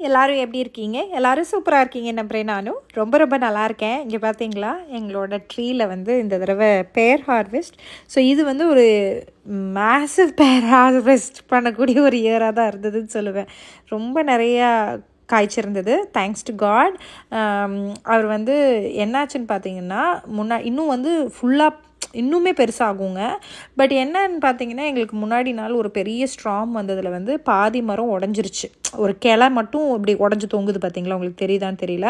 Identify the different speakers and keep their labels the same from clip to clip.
Speaker 1: எல்லாரும் எப்படி இருக்கீங்க? எல்லாரும் சூப்பராக இருக்கீங்க நம்புறேன். நானும் ரொம்ப ரொம்ப நல்லா இருக்கேன். இங்கே பார்த்தீங்களா, எங்களோட ட்ரீயில் வந்து இந்த தடவை பேர் ஹார்வெஸ்ட். ஸோ இது வந்து ஒரு மேசிவ் பேர் ஹார்வெஸ்ட் பண்ணக்கூடிய ஒரு இயராக தான் இருந்ததுன்னு சொல்லுவேன். ரொம்ப நிறையா காய்ச்சிருந்தது. Thanks to God. அவர் வந்து என்னாச்சுன்னு பார்த்தீங்கன்னா, இன்னும் வந்து ஃபுல்லாக இன்னுமே பெருசாகுங்க. பட் என்னன்னு பார்த்தீங்கன்னா, எங்களுக்கு முன்னாடி நாள் ஒரு பெரிய ஸ்ட்ராம் வந்ததில் வந்து பாதி மரம் உடஞ்சிருச்சு. ஒரு கிளை மட்டும் இப்படி உடஞ்சி தொங்குது பார்த்தீங்களா, உங்களுக்கு தெரியுதான்னு தெரியல.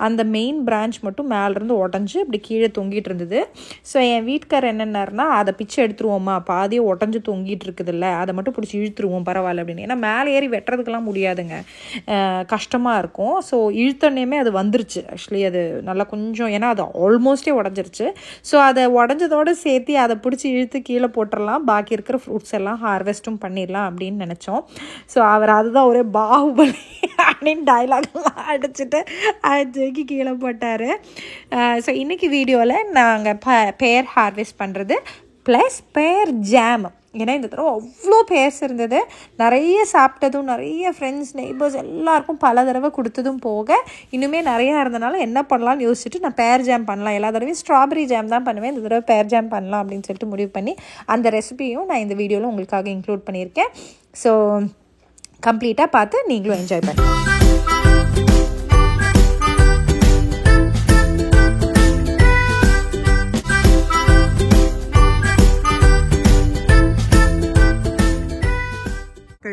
Speaker 1: அந்த மெயின் பிரான்ச் மட்டும் மேலேருந்து உடஞ்சி இப்படி கீழே தொங்கிட்டு இருந்தது. ஸோ என் வீட்டுக்காரர் என்னென்னாருனா, அதை பிச்சை எடுத்துருவோம்மா, பாதியே உடஞ்சி தொங்கிட்டு இருக்குதுல்ல, அதை மட்டும் பிடிச்சி இழுத்துருவோம் பரவாயில்ல அப்படின்னு. ஏன்னா மேலே ஏறி வெட்டுறதுக்கெல்லாம் முடியாதுங்க, கஷ்டமாக இருக்கும். ஸோ இழுத்தோன்னே அது வந்துருச்சு. ஆக்சுவலி அது நல்லா கொஞ்சம், ஏன்னா அது ஆல்மோஸ்டே உடஞ்சிருச்சு. ஸோ அதை உடஞ்சதோடு சேர்த்து அதை பிடிச்சி இழுத்து கீழே போட்டுடலாம், பாக்கி இருக்கிற ஃப்ரூட்ஸ் எல்லாம் ஹார்வெஸ்ட்டும் பண்ணிடலாம் அப்படின்னு நினச்சோம். ஸோ அவர் அதுதான் ஒரே பாகுபலி அப்படின்னு டைலாக்லாம் அடிச்சுட்டு தூக்கி கீழே போட்டார். ஸோ இன்றைக்கி வீடியோவில் நாங்கள் பேர் ஹார்வெஸ்ட் பண்ணுறது ப்ளஸ் பேர் ஜாம். ஏன்னா இந்த தடவை அவ்வளோ பேர்ஸ் இருந்தது, நிறைய சாப்பிட்டதும், நிறைய ஃப்ரெண்ட்ஸ் நெய்பர்ஸ் எல்லாருக்கும் பல தடவை கொடுத்ததும் போக இன்னுமே நிறையா இருந்தனால என்ன பண்ணலாம்னு யோசிச்சுட்டு நான் பேர் ஜாம் பண்ணலாம். எல்லா தடவையும் ஸ்ட்ராபெரி ஜாம் தான் பண்ணுவேன், இந்த தடவை பேர் ஜாம் பண்ணலாம் அப்படின்னு சொல்லிட்டு முடிவு பண்ணி அந்த ரெசிபியும் நான் இந்த வீடியோவில் உங்களுக்காக இன்க்ளூட் பண்ணியிருக்கேன். ஸோ கம்ப்ளீட்டாக பார்த்து நீங்களும் என்ஜாய் பண்ணுங்கள்.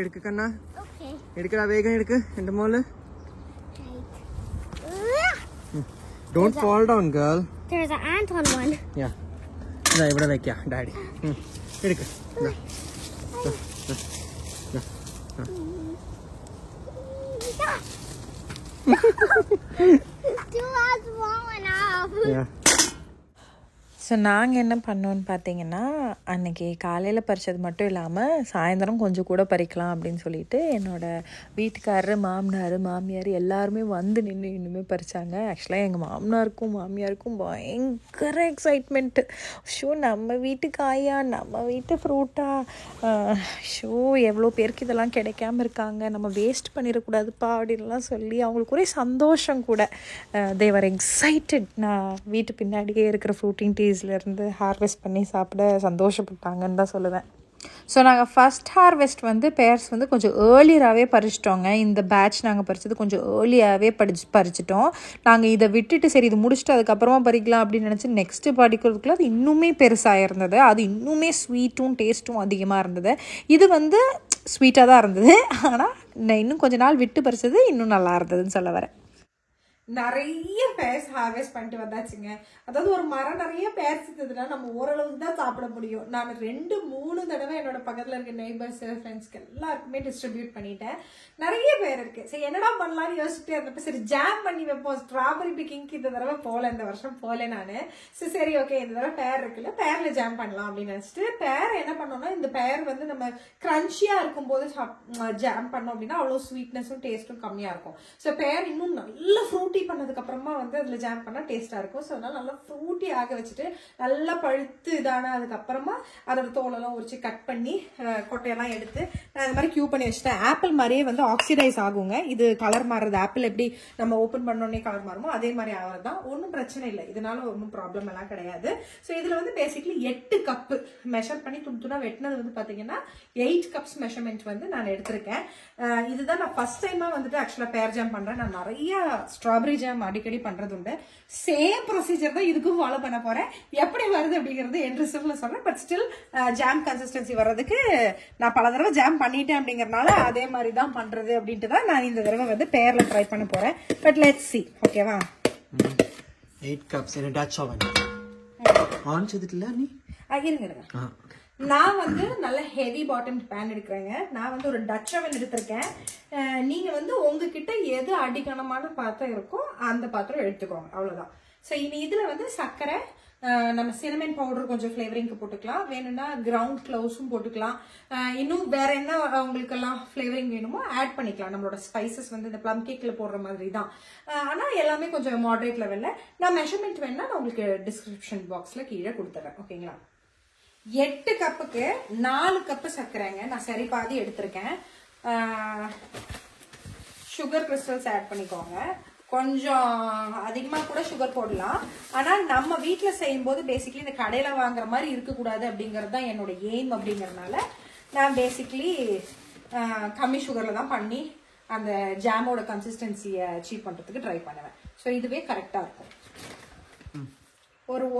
Speaker 2: എടുക്ക് കണ്ണാ, എടുക്കടാ, വേഗം എടുക്ക് എന്റെ മോള്. Don't fall down, girl.
Speaker 3: There's an ant on one.
Speaker 2: Yeah. ഇതാ ഇവിടെ വെക്കാം ഡാഡി. എടുക്ക്.
Speaker 3: Two was long enough.
Speaker 2: Yeah.
Speaker 1: So நாங்கள் என்ன பண்ணோன்னு பார்த்தீங்கன்னா, அன்றைக்கி காலையில் பறித்தது மட்டும் இல்லாமல் சாயந்தரம் கொஞ்சம் கூட பறிக்கலாம் அப்படின்னு சொல்லிட்டு என்னோடய வீட்டுக்காரரு, மாமனார், மாமியார் எல்லாருமே வந்து நின்று இன்னுமே பறித்தாங்க. ஆக்சுவலாக எங்கள் மாமனாருக்கும் மாமியாருக்கும் பயங்கர எக்ஸைட்மெண்ட்டு. ஷோ நம்ம வீட்டு காயா, நம்ம வீட்டு ஃப்ரூட்டா, ஷோ எவ்வளோ பேருக்கு இதெல்லாம் கிடைக்காம இருக்காங்க, நம்ம வேஸ்ட் பண்ணிடக்கூடாதுப்பா அப்படின்லாம் சொல்லி அவங்களுக்கு ஒரே சந்தோஷம் கூட. தேவர் எக்ஸைட்டட். நான் வீட்டு பின்னாடியே இருக்கிற ஃப்ரூட்டிங் டீஸ்லேருந்து ஹார்வெஸ்ட் பண்ணி சாப்பிட சந்தோஷப்பட்டாங்கன்னு தான் சொல்லுவேன். ஸோ நாங்கள் ஃபஸ்ட் ஹார்வெஸ்ட் வந்து பேர்ஸ் வந்து கொஞ்சம் ஏர்லியராகவே பறிச்சிட்டோங்க. இந்த பேட்ச் நாங்கள் பறித்தது கொஞ்சம் ஏர்லியாகவே பறிச்சிட்டோம். நாங்கள் இதை விட்டுட்டு சரி இது முடிச்சுட்டு அதுக்கப்புறமா பறிக்கலாம் அப்படின்னு நினச்சி நெக்ஸ்ட்டு படிக்கிறதுக்குள்ள அது இன்னுமே பெருசாக இருந்தது. அது இன்னுமே ஸ்வீட்டும் டேஸ்ட்டும் அதிகமாக இருந்தது. இது வந்து ஸ்வீட்டாக தான் இருந்தது, ஆனால் நான் இன்னும் கொஞ்ச நாள் விட்டு பறிச்சது இன்னும் நல்லா இருந்ததுன்னு சொல்ல வரேன். நிறைய பேர்ஸ் ஹார்வெஸ்ட் பண்ணிட்டு வந்தாச்சுங்க. அதாவது ஒரு மரம் நிறைய பேர்ஸ் இருந்ததுன்னா நம்ம ஓரளவுக்கு தான் சாப்பிட முடியும். நான் 2-3 தடவை என்னோட பக்கத்தில் இருக்க நெய்பர்ஸ், ஃப்ரெண்ட்ஸ்க்கு எல்லாருக்குமே டிஸ்ட்ரிபியூட் பண்ணிட்டேன். நிறைய பேர் இருக்கு. சரி என்னடா பண்ணலான்னு யோசிச்சுட்டே இருந்தப்ப சரி ஜாம் பண்ணி வைப்போம். ஸ்ட்ராபெரி பிக்கிங்க்கு இந்த தடவை போகல, இந்த வருஷம் போகல நான். சரி ஓகே இந்த தடவை பேர் இருக்குல்ல, பேரில் ஜாம் பண்ணலாம் அப்படின்னு நினச்சிட்டு பேர் என்ன பண்ணோம்னா, இந்த பேர் வந்து நம்ம கிரன்ச்சியாக இருக்கும்போது ஜாம் பண்ணோம் அப்படின்னா அவ்வளோ ஸ்வீட்னஸும் டேஸ்ட்டும் கம்மியாக இருக்கும். ஸோ பேர் இன்னும் நல்ல ஃப்ரூட்டி பண்ணதுக்கு அப்புறமா வந்து அதுல ஜாம் பண்ணா டேஸ்டா இருக்கும். ஸோ அதனால நல்லா ஃப்ரூட்டி ஆக வச்சுட்டு நல்லா பழுத்து இதான அதுக்கப்புறமா அதோட தோலெல்லாம் உரிச்சு கட் பண்ணி கொட்டையெல்லாம் எடுத்து நான் இந்த மாதிரி கியூ பண்ணி வச்சுட்டேன். ஆப்பிள் மாதிரியே வந்து ஆக்சிடைஸ் ஆகுங்க. இது கலர் மாறுறது, ஆப்பிள் எப்படி நம்ம ஓப்பன் பண்ணோடனே கலர் மாறுமோ அதே மாதிரி ஆகிறது தான். ஒன்றும் பிரச்சனை இல்லை, இதனால ஒன்றும் ப்ராப்ளம் எல்லாம் கிடையாது. ஸோ இதுல வந்து பேசிக்கலி 8 கப்பு மெஷர் பண்ணி துணுத்துனா வெட்டினது வந்து பாத்தீங்கன்னா 8 கப்ஸ் மெஷர்மெண்ட் வந்து நான் எடுத்திருக்கேன். இதுதான் நான் ஃபர்ஸ்ட் டைமா வந்துட்டு ஆக்சுவலா பேர் ஜாம் பண்றேன். நான் நிறைய ஸ்ட்ராபெரி ஜாம் அடிக்கடி பண்றது உண்டு. சேம் ப்ரொசீஜர் தான் இதுக்கும் ஃபாலோ பண்ண போறேன். எப்படி வருது அப்படிங்கிறது என் ரிசல்ட்ல சொல்றேன். பட் ஸ்டில் ஜாம் கன்சிஸ்டன்சி வர்றதுக்கு நான் பல தடவை ஜாம் பண்ணிட்டேன் அப்படிங்கறதுனால அதே மாதிரி தான் பண்றது அப்படின்ட்டு தான் நான் இந்த தடவை வந்து பேர்ல ட்ரை பண்ண போறேன். பட் லெட்ஸ் see, ஓகேவா?
Speaker 2: 8 cups in a Dutch oven. On செய்துட்டல நீ?
Speaker 1: இருங்க. நான் வந்து நல்ல ஹெவி பாட்டம் பேன் எடுக்கிறேங்க. நான் வந்து ஒரு டச் ஓவன் எடுத்திருக்கேன். நீங்க வந்து உங்ககிட்ட எது அடிக்கணமான பாத்திரம் இருக்கோ அந்த பாத்திரம் எடுத்துக்கோங்க, அவ்வளவுதான். ஸோ இனி இதுல வந்து சர்க்கரை, நம்ம சினமன் பவுடர் கொஞ்சம் ஃப்ளேவரிங்க்கு போட்டுக்கலாம், வேணும்னா கிரவுண்ட் க்ளவுஸும் போட்டுக்கலாம். இன்னும் வேற என்ன உங்களுக்கு எல்லாம் ஃப்ளேவரிங் வேணுமோ ஆட் பண்ணிக்கலாம். நம்மளோட ஸ்பைசஸ் வந்து இந்த ப்ளம் கேக்ல போடுற மாதிரி தான், ஆனா எல்லாமே கொஞ்சம் மாடரேட் லெவல்ல. நான் மெஷர்மெண்ட் வேணா நான் உங்களுக்கு டிஸ்கிரிப்ஷன் பாக்ஸ்ல கீழே கொடுத்துறேன், ஓகேங்களா? 8 கப்புக்கு 4 கப்பு சர்க்கரைங்க. நான் சரி பாதி எடுத்திருக்கேன். சுகர் கிறிஸ்டல்ஸ் ஆட் பண்ணிக்கோங்க. கொஞ்சம் அதிகமாக கூட சுகர் போடலாம். ஆனால் நம்ம வீட்டில் செய்யும்போது பேசிக்லி இந்த கடையில் வாங்குற மாதிரி இருக்கக்கூடாது அப்படிங்கிறது தான் என்னோட எய்ம். அப்படிங்கிறதுனால நான் பேசிக்லி கம்மி சுகரில் தான் பண்ணி அந்த ஜாமோட கன்சிஸ்டன்சியை அச்சீவ் பண்ணுறதுக்கு ட்ரை பண்ணுவேன். ஸோ இதுவே கரெக்டாக இருக்கும்.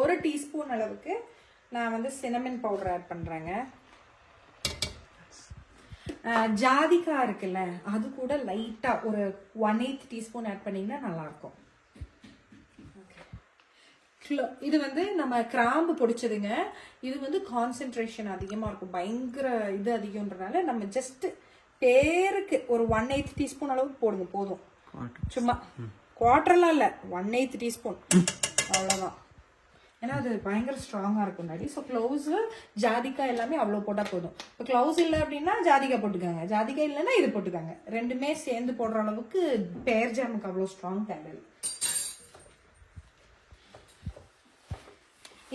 Speaker 1: ஒரு டீஸ்பூன் அளவுக்கு நான் வந்து சினமன் பவுடர் ஆட் பண்ணுறேங்க. ஜாதிக்காய் இருக்குல்ல, அது கூட லைட்டாக ஒரு 1/8 டீஸ்பூன் ஆட் பண்ணிங்கன்னா நல்லாயிருக்கும். இது வந்து நம்ம கிராம்பு பொடிச்சதுங்க. இது வந்து கான்சென்ட்ரேஷன் அதிகமாக இருக்கும், பயங்கர இது அதிகம்ன்றனால நம்ம ஜஸ்ட் பேருக்கு ஒரு 1/8 டீஸ்பூன் அளவுக்கு போடுங்க போதும். சும்மா குவார்டர்லாம் இல்லை, 1/8 டீஸ்பூன் அவ்வளோதான். ஏன்னா அது பயங்கர ஸ்ட்ராங்காக இருக்கும் முன்னாடி. ஸோ க்ளவுஸு ஜாதிக்காய் எல்லாமே அவ்வளோ போட்டால் போதும். இப்போ க்ளவுஸ் இல்லை அப்படின்னா ஜாதிக்காய் போட்டுக்காங்க, ஜாதிக்காய் இல்லைன்னா இது போட்டுக்காங்க. ரெண்டுமே சேர்ந்து போடுற அளவுக்கு பேர் ஜாமுக்கு அவ்வளோ ஸ்ட்ராங் தேவையில்லை.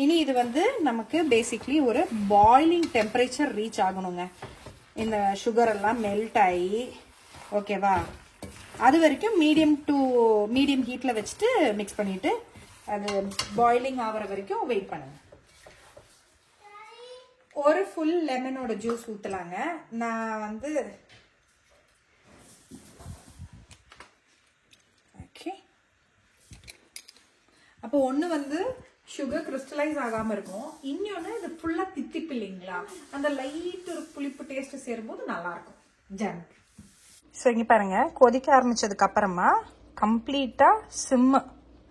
Speaker 1: இனி இது வந்து நமக்கு பேசிக்லி ஒரு பாயிலிங் டெம்பரேச்சர் ரீச் ஆகணுங்க. இந்த சுகர் எல்லாம் மெல்ட் ஆகி ஓகேவா, அது வரைக்கும் மீடியம் ஹீட்டில் வச்சுட்டு மிக்ஸ் பண்ணிவிட்டு அது பாயிலிங் ஆகிற வரைக்கும் வெயிட் பண்ணுங்க. ஒரு ஃபுல் லெமனோட ஜூஸ் ஊற்றலாங்க. நான் வந்து ஓகே, அப்போ ஒன்று வந்து சுகர் கிறிஸ்டலைஸ் ஆகாமல் இருக்கும், இன்னொன்று இது ஃபுல்லாக தித்திப்பு இல்லைங்களா, அந்த லைட் ஒரு புளிப்பு டேஸ்ட்டு சேரும்போது நல்லாயிருக்கும் ஜாம். ஸோ இங்கே பாருங்க, கொதிக்க ஆரம்பிச்சதுக்கு அப்புறமா கம்ப்ளீட்டாக சிம்மு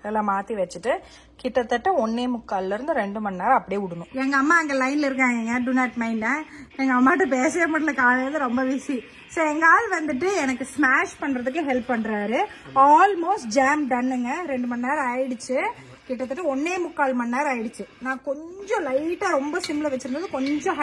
Speaker 1: எல்லாம் மாற்றி வச்சுட்டு கிட்டத்தட்ட 1.25 to 2 மணி நேரம் அப்படியே விடணும். எங்கள் அம்மா அங்கே லைனில் இருக்காங்க, டு நாட் மைண்ட். எங்கள் அம்மாட்ட பேசவே முடியல, காலையில் ரொம்ப பிஸி. ஸோ எங்கள் ஆள் வந்துட்டு எனக்கு ஸ்மாஷ் பண்ணுறதுக்கு ஹெல்ப் பண்ணுறாரு. Almost jam டன்னுங்க. 2 மணி நேரம் ஆயிடுச்சு, கிட்டத்தட்ட 1.25 மணி நேரம் ஆயிடுச்சு. நான் கொஞ்சம் லைட்டாக ரொம்ப சிம்மில் வச்சுருந்தது, கொஞ்சம்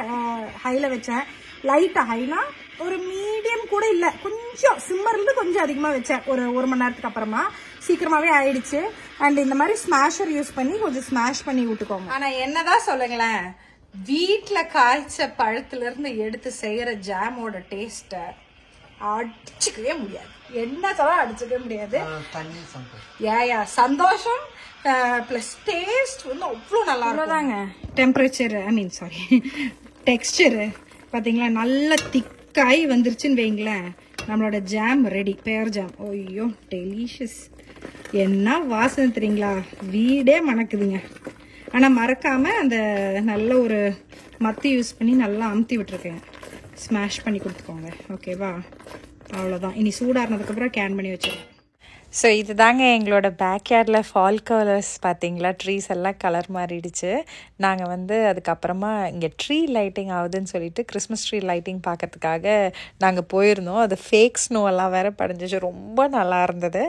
Speaker 1: ஹையில் வச்சேன். லைட்டாக ஹைனா ஒரு மீடியம் கூட இல்லை, கொஞ்சம் சிம்மர்லேருந்து கொஞ்சம் அதிகமாக வச்சேன். ஒரு மணி நேரத்துக்கு அப்புறமா சீக்கிரமாகவே ஆயிடுச்சு. அண்ட் இந்த மாதிரி ஸ்மாஷர் யூஸ் பண்ணி கொஞ்சம் ஸ்மாஷ் பண்ணி விட்டுக்கோங்க. ஆனால் என்னதான் சொல்லுங்களேன், வீட்டில் காய்ச்ச பழத்துலேருந்து எடுத்து செய்கிற ஜாமோட டேஸ்ட்டை அடிச்சுக்கவே முடியாது. என்ன சொல்ல அடிச்சுக்கவே முடியாது. ஏயா சந்தோஷம் ப்ளஸ் டேஸ்ட் வந்து அவ்வளோ நல்லா இருக்குதாங்க. டெம்பரேச்சர் டெக்ஸ்டரு பார்த்தீங்களா, நல்லா திக்காய் வந்துருச்சுன்னு வைங்களேன், நம்மளோட ஜாம் ரெடி. பேர் ஜாம். ஐயோ டெலிஷியஸ், என்ன வாசனை தெரியுங்களா, வீடே மணக்குதுங்க. ஆனால் மறக்காமல் அந்த நல்ல ஒரு மத்தி யூஸ் பண்ணி நல்லா அமுத்தி விட்டுருக்கேன், ஸ்மாஷ் பண்ணி கொடுத்துக்கோங்க. ஓகேவா, அவ்வளோதான். இனி சூடாறினதுக்கப்புறம் கேன் பண்ணி வச்சுருக்கேன். ஸோ இது தாங்க எங்களோட பேக்யார்டில் ஃபால் கலர்ஸ் பார்த்தீங்களா, ட்ரீஸ் எல்லாம் கலர் மாறிடுச்சு. நாங்கள் வந்து அதுக்கப்புறமா இங்கே ட்ரீ லைட்டிங் ஆகுதுன்னு சொல்லிட்டு கிறிஸ்மஸ் ட்ரீ லைட்டிங் பார்க்கறதுக்காக நாங்கள் போயிருந்தோம். அது ஃபேக் ஸ்னோ எல்லாம் வேறு படிஞ்சிச்சு, ரொம்ப நல்லா இருந்தது.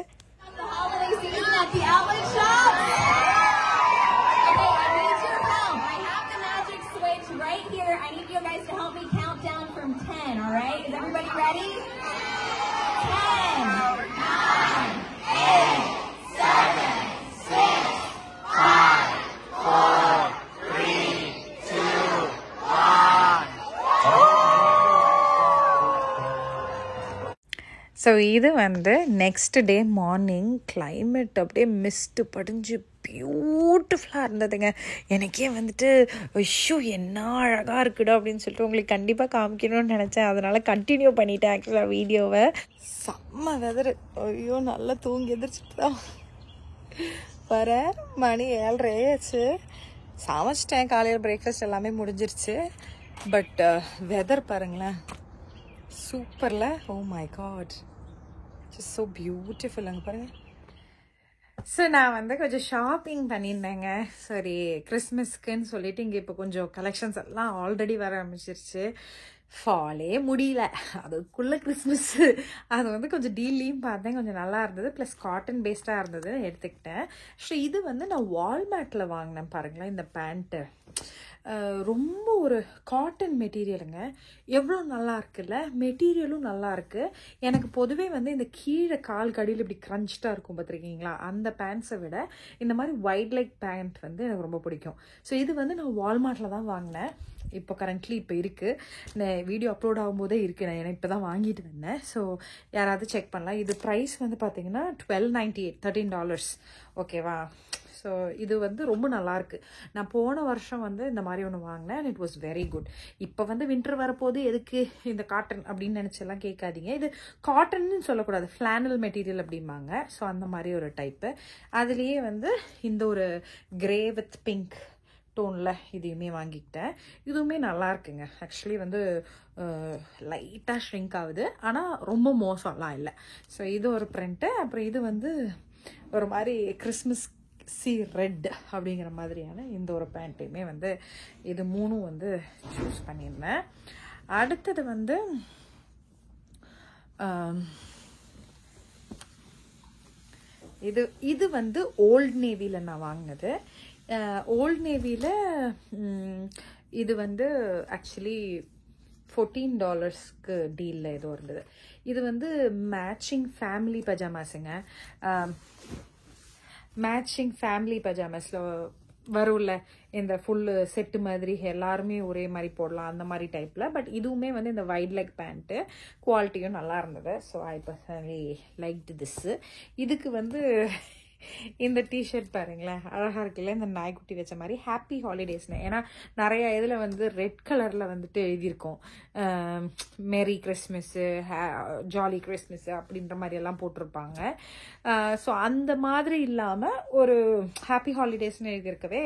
Speaker 1: ஸோ இது வந்து நெக்ஸ்ட் டே மார்னிங். கிளைமேட் அப்படியே மிஸ்ட்டு படிஞ்சு பியூட்டிஃபுல்லாக இருந்ததுங்க. எனக்கே வந்துட்டு ஐயோ என்ன அழகாக இருக்குடா அப்படின்னு சொல்லிட்டு உங்களுக்கு கண்டிப்பாக காமிக்கணும்னு நினச்சேன். அதனால் கண்டினியூ பண்ணிட்டேன் ஆக்சுவலாக வீடியோவை. செம்ம வெதரு. ஐயோ நல்லா தூங்கி எதிர்ச்சிட்டு தான் வர மணி 7:30 ஆச்சு. சமைச்சிட்டேன், காலையில் பிரேக்ஃபாஸ்ட் எல்லாமே முடிஞ்சிருச்சு. பட் வெதர் பாருங்களேன், சூப்பரில். Oh my God, so beautiful. அங்கே பாருங்கள். ஸோ நான் வந்து கொஞ்சம் ஷாப்பிங் பண்ணியிருந்தேங்க. சரி கிறிஸ்மஸ்க்குன்னு சொல்லிட்டு இங்கே இப்போ கொஞ்சம் கலெக்ஷன்ஸ் எல்லாம் ஆல்ரெடி வர ஆரம்பிச்சிருச்சு. ஃபாலே முடியல, அதுக்குள்ளே கிறிஸ்மஸ்ஸு. அது வந்து கொஞ்சம் டீல்லையும் பார்த்தேன், கொஞ்சம் நல்லா இருந்தது. ப்ளஸ் காட்டன் பேஸ்டாக இருந்தது, எடுத்துக்கிட்டேன். ஸோ இது வந்து நான் வால்மார்ட்டில் வாங்கினேன் பாருங்களேன், இந்த பேண்ட்டு ரொம்ப ஒரு காட்டன் மெட்டீரியலுங்க. எவ்வளோ நல்லா இருக்குல்ல, மெட்டீரியலும் நல்லா இருக்குது. எனக்கு பொதுவே வந்து இந்த கீழே கால் கடியில் இப்படி க்ரன்ச்டாக இருக்கும் பார்த்துருக்கீங்களா, அந்த பேண்ட்ஸை விட இந்த மாதிரி வைட் லெக் பேண்ட் வந்து எனக்கு ரொம்ப பிடிக்கும். ஸோ இது வந்து நான் வால்மார்ட்டில் தான் வாங்கினேன். இப்போ கரண்ட்லி இப்போ இருக்குது, நான் வீடியோ அப்லோட் ஆகும்போதே இருக்குது. நான் எனக்கு இப்போ தான் வாங்கிட்டு வந்தேன். ஸோ யாராவது செக் பண்ணலாம். இது ப்ரைஸ் வந்து பார்த்தீங்கன்னா $12.98, $13. ஓகேவா? ஸோ இது வந்து ரொம்ப நல்லாயிருக்கு. நான் போன வருஷம் வந்து இந்த மாதிரி ஒன்று வாங்கினேன் and it was very good. இப்போ வந்து வின்டர் வரப்போது எதுக்கு இந்த காட்டன் அப்படின்னு நினச்செல்லாம் கேட்காதீங்க. இது காட்டன்னு சொல்லக்கூடாது, ஃப்ளானல் மெட்டீரியல் அப்படிம்பாங்க. ஸோ அந்த மாதிரி ஒரு டைப்பு. அதுலேயே வந்து இந்த ஒரு கிரே வித் பிங்க் டோனில் இதையுமே வாங்கிக்கிட்டேன். இதுவுமே நல்லா இருக்குங்க. ஆக்சுவலி வந்து லைட்டாக ஷ்ரிங்க் ஆகுது, ஆனால் ரொம்ப மோசம்லாம் இல்லை. ஸோ இது ஒரு பிரிண்ட்டு. அப்புறம் இது வந்து ஒரு மாதிரி கிறிஸ்மஸ் ரெட் அப்படிங்கிற மாதிரியான இந்த ஒரு பேண்ட்டையுமே வந்து இது 3 வந்து சூஸ் பண்ணியிருந்தேன். அடுத்தது வந்து இது வந்து ஓல்ட் நேவியில் நான் வாங்கினது. ஓல்ட் நேவியில் இது வந்து ஆக்சுவலி $14க்கு டீலில் ஏதோ இருந்தது. இது வந்து மேட்சிங் ஃபேமிலி பஜாமாஸுங்க. மேட்சிங் ஃபேமிலி பஜாமாஸில் வரும்ல, இந்த ஃபுல்லு செட்டு மாதிரி எல்லாருமே ஒரே மாதிரி போடலாம் அந்த மாதிரி டைப்பில். பட் இதுவுமே வந்து இந்த வைட் லெக் பேண்ட்டு குவாலிட்டியும் நல்லா இருந்தது. So I personally like this. இதுக்கு வந்து இந்த டிஷர்ட் பாருங்களேன், அழகாக இருக்குல்ல, இந்த நாய்க்குட்டி வச்ச மாதிரி ஹாப்பி ஹாலிடேஸ்னு. ஏன்னா நிறைய இதில் வந்து ரெட் கலரில் வந்துட்டு எழுதியிருக்கோம், மேரி கிறிஸ்மஸ்ஸு, ஜாலி கிறிஸ்மஸ்ஸு அப்படின்ற மாதிரி எல்லாம் போட்டிருப்பாங்க. ஸோ அந்த மாதிரி இல்லாமல் ஒரு ஹாப்பி ஹாலிடேஸ்னு எழுதியிருக்கவே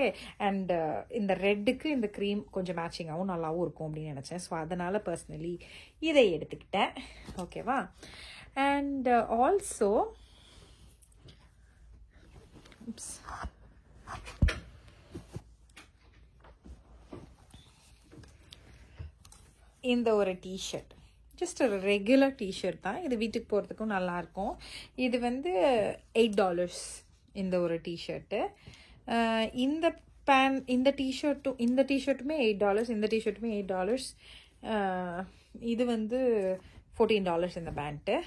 Speaker 1: அண்ட் இந்த ரெட்டுக்கு இந்த க்ரீம் கொஞ்சம் மேட்சிங்காகவும் நல்லாவும் இருக்கும் அப்படின்னு நினச்சேன். ஸோ அதனால் பர்சனலி இதை எடுத்துக்கிட்டேன். ஓகேவா? அண்ட் ஆல்சோ இந்த ஒரு டிஷர்ட், ஜஸ்ட் ஒரு ரெகுலர் டிஷர்ட் தான். இது வீட்டுக்கு போகிறதுக்கும் நல்லாயிருக்கும். இது வந்து $8 இந்த ஒரு டிஷர்ட்டு. இந்த டிஷர்ட்டுமே $8, இந்த டிஷர்ட்டுமே $8. இது வந்து $14 இந்த பேண்ட்டு.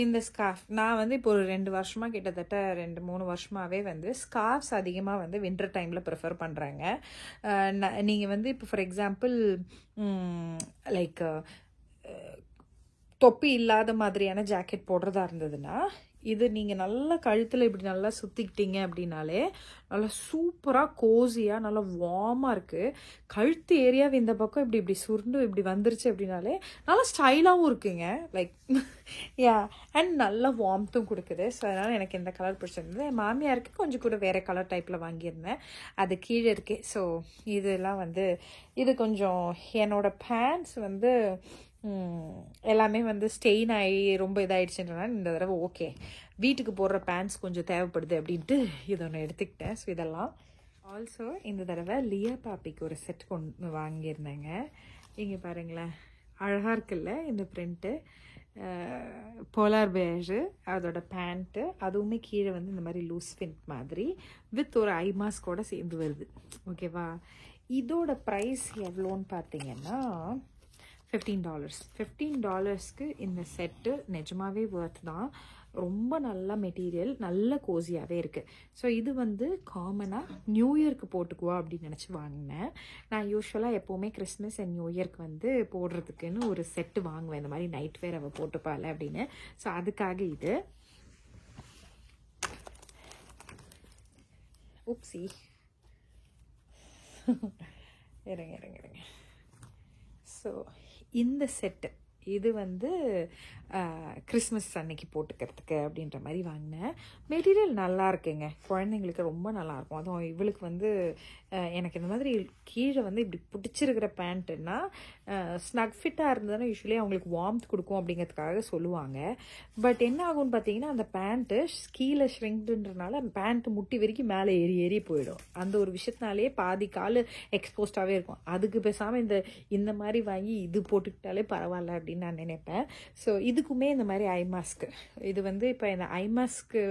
Speaker 1: இந்த ஸ்கார்ஃப் நான் வந்து இப்போ ஒரு 2 வருஷமாக, கிட்டத்தட்ட 2-3 வருஷமாகவே வந்து ஸ்கார்ஃப்ஸ் அதிகமாக வந்து வின்டர் டைமில் ப்ரிஃபர் பண்ணுறாங்க. நீங்கள் வந்து இப்போ ஃபார் எக்ஸாம்பிள் லைக் தொப்பி இல்லாத மாதிரியான ஜாக்கெட் போடுறதா இருந்ததுன்னா இது நீங்கள் நல்லா கழுத்தில் இப்படி நல்லா சுற்றிக்கிட்டீங்க அப்படின்னாலே நல்லா சூப்பராக கோசியாக நல்லா வார்மாக இருக்குது. கழுத்து ஏரியாவை இந்த பக்கம் இப்படி இப்படி சுருண்டு இப்படி வந்துருச்சு அப்படின்னாலே நல்லா ஸ்டைலாகவும் இருக்குங்க. லைக் யா, அண்ட் நல்லா வார்ம்த்தும் கொடுக்குது. ஸோ அதனால் எனக்கு இந்த கலர் பிடிச்சிருந்தது. என் மாமியாருக்கு கொஞ்சம் கூட வேறு கலர் டைப்பில் வாங்கியிருந்தேன், அது கீழே இருக்கே. ஸோ இதெல்லாம் வந்து இது கொஞ்சம் என்னோடய பேண்ட்ஸ் வந்து எல்லாமே வந்து ஸ்டெயின் ஆகி ரொம்ப இதாகிடுச்சுன்றனால இந்த தடவை ஓகே வீட்டுக்கு போடுற பேண்ட்ஸ் கொஞ்சம் தேவைப்படுது அப்படின்ட்டு இதை ஒன்று எடுத்துக்கிட்டேன். ஸோ இதெல்லாம் ஆல்சோ இந்த தடவை லியா பாப்பிக்கு ஒரு செட் கொண்டு வாங்கியிருந்தேங்க. இங்கே பாருங்களேன், அழகாக இருக்குல்ல இந்த பிரிண்ட்டு. போலார் பேஜு அதோட பேண்ட்டு, அதுவுமே கீழே வந்து இந்த மாதிரி லூஸ் ஃபிட் மாதிரி வித் ஒரு ஐ மாஸ்கோட சேர்ந்து வருது. ஓகேவா? இதோட ப்ரைஸ் எவ்வளோன்னு பார்த்தீங்கன்னா $15. $15க்கு இந்த செட்டு நிஜமாவே ஒர்த் தான். ரொம்ப நல்ல மெட்டீரியல், நல்ல கோசியாகவே இருக்குது. ஸோ இது வந்து காமனாக நியூ இயர்க்கு போட்டுக்குவா அப்படின்னு நினச்சி வாங்கினேன். நான் யூஸ்வலாக எப்போவுமே கிறிஸ்மஸ் அண்ட் நியூ இயர்க்கு வந்து போடுறதுக்குன்னு ஒரு செட்டு வாங்குவேன், இந்த மாதிரி நைட் வேர் அவள் போட்டுப்பாள் அப்படின்னு. ஸோ அதுக்காக இது. உப்சி இருங்க. ஸோ இந்த செட்டு இது வந்து கிறிஸ்மஸ் அன்னைக்கு போட்டுக்கிறதுக்கு அப்படின்ற மாதிரி வாங்கினேன். மெட்டீரியல் நல்லா இருக்குங்க, குழந்தைங்களுக்கு ரொம்ப நல்லாயிருக்கும். அதுவும் இவளுக்கு வந்து எனக்கு இந்த மாதிரி கீழே வந்து இப்படி பிடிச்சிருக்கிற பேண்ட்டுன்னா ஸ்னக் ஃபிட்டாக இருந்ததுன்னா யூஸ்வலி அவங்களுக்கு வார்ம்த் கொடுக்கும் அப்படிங்கிறதுக்காக சொல்லுவாங்க. பட் என்ன ஆகும்னு பார்த்தீங்கன்னா அந்த பேண்ட்டு கீழே ஷ்ரிங்க்டுன்றனால பேண்ட்டு முட்டி வரைக்கும் மேலே ஏறி போயிடும். அந்த ஒரு விஷயத்தினாலே பாதி கால் எக்ஸ்போஸ்டாகவே இருக்கும். அதுக்கு பேசாமல் இந்த மாதிரி வாங்கி இது போட்டுக்கிட்டாலே பரவாயில்ல அப்படின்னு நான் நினைப்பேன். ஸோ இதுக்குமே இந்த மாதிரி ஐ மாஸ்க்கு, இது வந்து இப்போ இந்த ஐ மாஸ்க்கு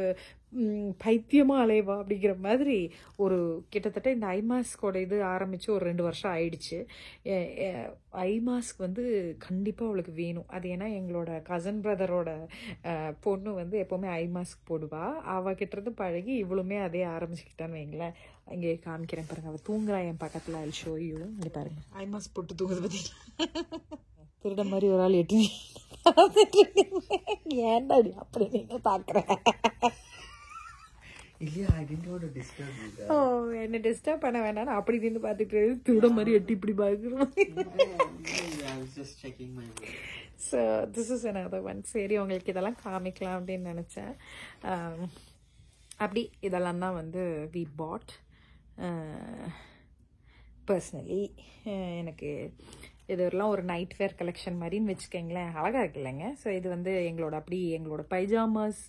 Speaker 1: பைத்தியமாக அலைவா அப்படிங்கிற மாதிரி ஒரு கிட்டத்தட்ட இந்த ஐ மாஸ்கோட இது ஆரம்பித்து ஒரு 2 வருஷம் ஆயிடுச்சு. ஐ மாஸ்க் வந்து கண்டிப்பாக அவளுக்கு வேணும். அது ஏன்னா எங்களோட கசன் பிரதரோட பொண்ணு வந்து எப்போவுமே ஐ மாஸ்க் போடுவா. அவகிட்டருந்து பழகி இவ்வளவுமே அதே ஆரம்பிச்சுக்கிட்டான்னு வைங்களேன். இங்கே காமிக்கிறேன் பாருங்க, அவள் தூங்குறா என் பக்கத்தில். அது ஷோயும் இங்கே பாருங்க, ஐ மாஸ்க் போட்டு தூங்குறது பற்றி திருட மாதிரி ஒரு ஆள் எட்டு ஏன்டாடி அப்படி நீங்க பார்க்குறேன்.
Speaker 2: இல்லையா, I didn't want to disturb you.
Speaker 1: ஓ, என்ன டிஸ்டர்ப் பண்ண வேண்டாம். அப்படி நின்று பார்த்துட்டு திருட மாதிரி எட்டி இப்படி பார்க்குறோம்.
Speaker 2: I was just checking my work.
Speaker 1: So this is another one. சரி, உங்களுக்கு இதெல்லாம் காமிக்கலாம் அப்படின்னு நினச்சேன். அப்படி இதெல்லாம் தான் வந்து வி பாட். பர்சனலி எனக்கு இதெல்லாம் ஒரு நைட் வேர் கலெக்ஷன் மாதிரின்னு வச்சுக்கோங்களேன். அழகாக இருக்குல்லங்க. ஸோ இது வந்து எங்களோட பைஜாமாஸ்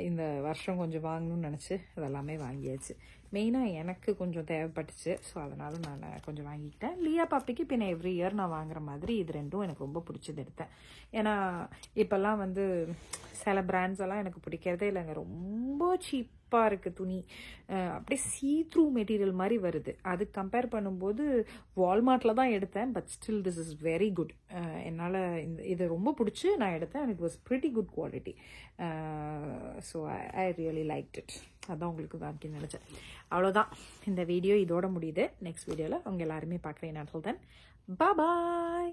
Speaker 1: இந்த வருஷம் கொஞ்சம் வாங்கணும்னு நினச்சி அதெல்லாமே வாங்கியாச்சு. மெயினாக எனக்கு கொஞ்சம் தேவைப்பட்டுச்சு. ஸோ அதனால் நான் கொஞ்சம் வாங்கிக்கிட்டேன். லியா பாப்பிக்கு பின்ன எவ்ரி இயர் நான் வாங்குற மாதிரி இது ரெண்டும் எனக்கு ரொம்ப பிடிச்சது எடுத்தேன். ஏன்னா இப்போல்லாம் வந்து சில பிராண்ட்ஸ் எல்லாம் எனக்கு பிடிக்கிறதே இல்லைங்க. ரொம்ப சீப்பாக இருக்குது துணி. அப்படியே சீ த்ரூ மெட்டீரியல் மாதிரி வருது. அது கம்பேர் பண்ணும்போது வால்மார்ட்டில் தான் எடுத்தேன். But still this is very good. என்னால் இது ரொம்ப பிடிச்சி நான் எடுத்தேன். And it was pretty good quality. So I really like it. அதான் உங்களுக்கு காமிக்க நினச்சேன். அவ்வளோதான், இந்த வீடியோ இதோட முடியுது. நெக்ஸ்ட் வீடியோவில் அவங்க எல்லாருமே பார்க்குறேன். until then, bye bye.